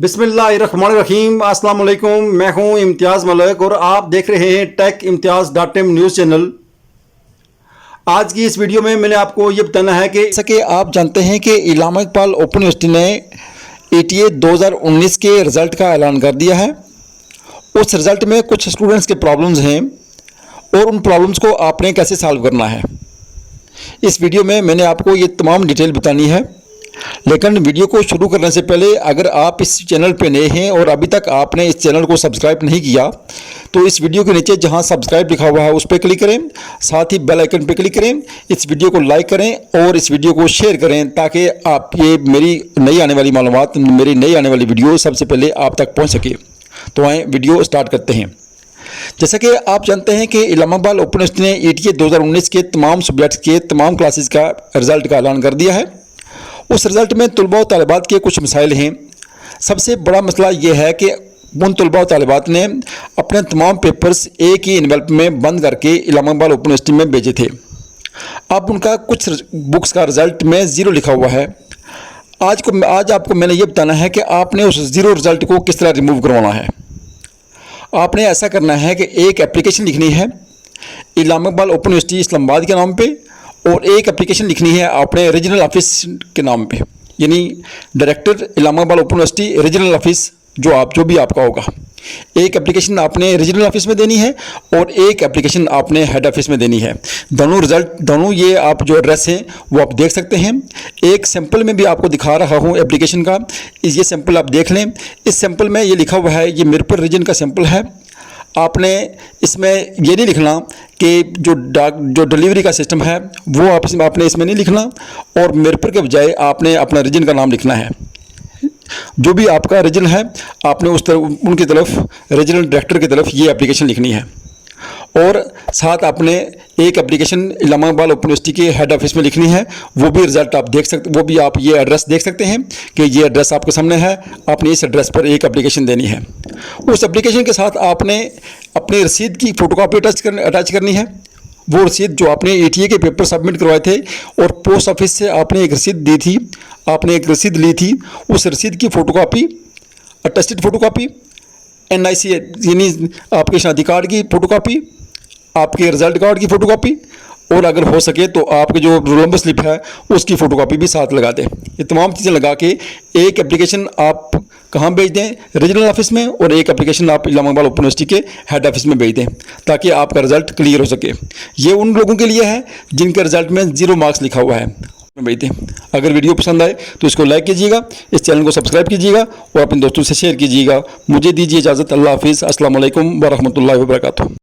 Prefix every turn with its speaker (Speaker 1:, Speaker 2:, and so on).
Speaker 1: बिस्मिल्लाहिर्रहमानिर्रहीम अस्सलाम वालेकुम। मैं हूं इम्तियाज़ मलिक और आप देख रहे हैं टेक-इम्तियाज़.इन न्यूज़ चैनल। आज की इस वीडियो में मैंने आपको ये बताना है कि जैसा कि आप जानते हैं कि इलामा इकबाल ओपन यूनिवर्सिटी ने ETA 2019 के रिज़ल्ट का ऐलान कर दिया है। उस रिज़ल्ट में कुछ स्टूडेंट्स के प्रॉब्लम्स हैं और उन प्रॉब्लम्स को आपने कैसे सॉल्व करना है, इस वीडियो में मैंने आपको ये तमाम डिटेल बतानी है। लेकिन वीडियो को शुरू करने से पहले अगर आप इस चैनल पे नए हैं और अभी तक आपने इस चैनल को सब्सक्राइब नहीं किया तो इस वीडियो के नीचे जहां सब्सक्राइब लिखा हुआ है उस पर क्लिक करें, साथ ही बेल आइकन पर क्लिक करें, इस वीडियो को लाइक करें और इस वीडियो को शेयर करें ताकि आप ये मेरी नई आने वाली मालूमात, मेरी नई आने वाली वीडियो सबसे पहले आप तक पहुँच सके। तो आए वीडियो स्टार्ट करते हैं। जैसा कि आप जानते हैं कि इलामा इकबाल ओपन यूनिवर्सिटी ने ETA 2019 के तमाम सब्जेक्ट्स के तमाम क्लासेस का रिज़ल्ट का ऐलान कर दिया है। उस रिज़ल्ट में तलबा और तालिबात के कुछ मसाइल हैं। सबसे बड़ा मसला ये है कि उन तलबा और तालिबात ने अपने तमाम पेपर्स एक ही इन्वेलप में बंद करके इलामा इकबाल ओपन यूनिवर्सिटी में भेजे थे। अब उनका कुछ बुक्स का रिज़ल्ट में 0 लिखा हुआ है। आज आपको मैंने ये बताना है कि आपने उस 0 रिज़ल्ट को किस तरह रिमूव करवाना है। आपने ऐसा करना है कि एक एप्लीकेशन लिखनी है इलामा इकबाल ओपन यूनिवर्सिटी इस्लामाबाद के नाम पे और एक एप्लीकेशन लिखनी है अपने रीजनल ऑफिस के नाम पे, यानी director Allama Iqbal open university regional office जो भी आपका होगा। एक एप्लीकेशन आपने रीजनल ऑफिस में देनी है और एक एप्लीकेशन आपने हेड ऑफिस में देनी है। दोनों ये आप जो एड्रेस हैं वो आप देख सकते हैं। एक सैंपल में भी आपको दिखा रहा हूँ एप्लीकेशन का, ये सैंपल आप देख लें। इस सैंपल में ये लिखा हुआ है, ये मीरपुर रीजन का सैंपल है। आपने इसमें ये नहीं लिखना कि जो डिलीवरी का सिस्टम है वो आपने इसमें नहीं लिखना और मीरपुर के बजाय आपने अपना रीजन का नाम लिखना है। जो भी आपका रीजन है आपने उनकी तरफ रीजनल डायरेक्टर की तरफ ये एप्लीकेशन लिखनी है और साथ आपने एक एप्लीकेशन इलामा इकबाल ओपन यूनिवर्सिटी के हेड ऑफिस में लिखनी है। वो भी रिज़ल्ट आप देख सकते, वो भी आप ये एड्रेस देख सकते हैं कि ये एड्रेस आपके सामने है। आपने इस एड्रेस पर एक एप्लीकेशन देनी है। उस एप्लीकेशन के साथ आपने अपनी रसीद की फ़ोटोकॉपी अटैच करनी है। वो रसीद जो आपने ETA के पेपर सबमिट करवाए थे और पोस्ट ऑफिस से आपने एक रसीद दी थी, आपने एक रसीद ली थी, उस रसीद की फ़ोटोकॉपी, अटेस्टेड फ़ोटोकॉपी, NIC यानी आपके शादी कार्ड की फ़ोटोकॉपी, आपके रिज़ल्ट कार्ड की फ़ोटोकॉपी और अगर हो सके तो आपके जो रोल नंबर स्लिप है उसकी फ़ोटोकॉपी भी साथ लगा दें। ये तमाम चीज़ें लगा के एक एप्लीकेशन आप कहाँ भेज दें, रीजनल ऑफिस में, और एक एप्लीकेशन आप इलामा इकबाल ओपन यूनिवर्सिटी के हेड ऑफिस में भेज दें ताकि आपका रिज़ल्ट क्लियर हो सके। ये उन लोगों के लिए है जिनके रिज़ल्ट में 0 मार्क्स लिखा हुआ है, भेज दें। अगर वीडियो पसंद आए तो इसको लाइक कीजिएगा, इस चैनल को सब्सक्राइब कीजिएगा और अपने दोस्तों से शेयर कीजिएगा। मुझे दीजिए इजाज़त। अल्लाह हाफिज़। अस्सलाम वालेकुम व रहमतुल्लाहि व बरकातुहू।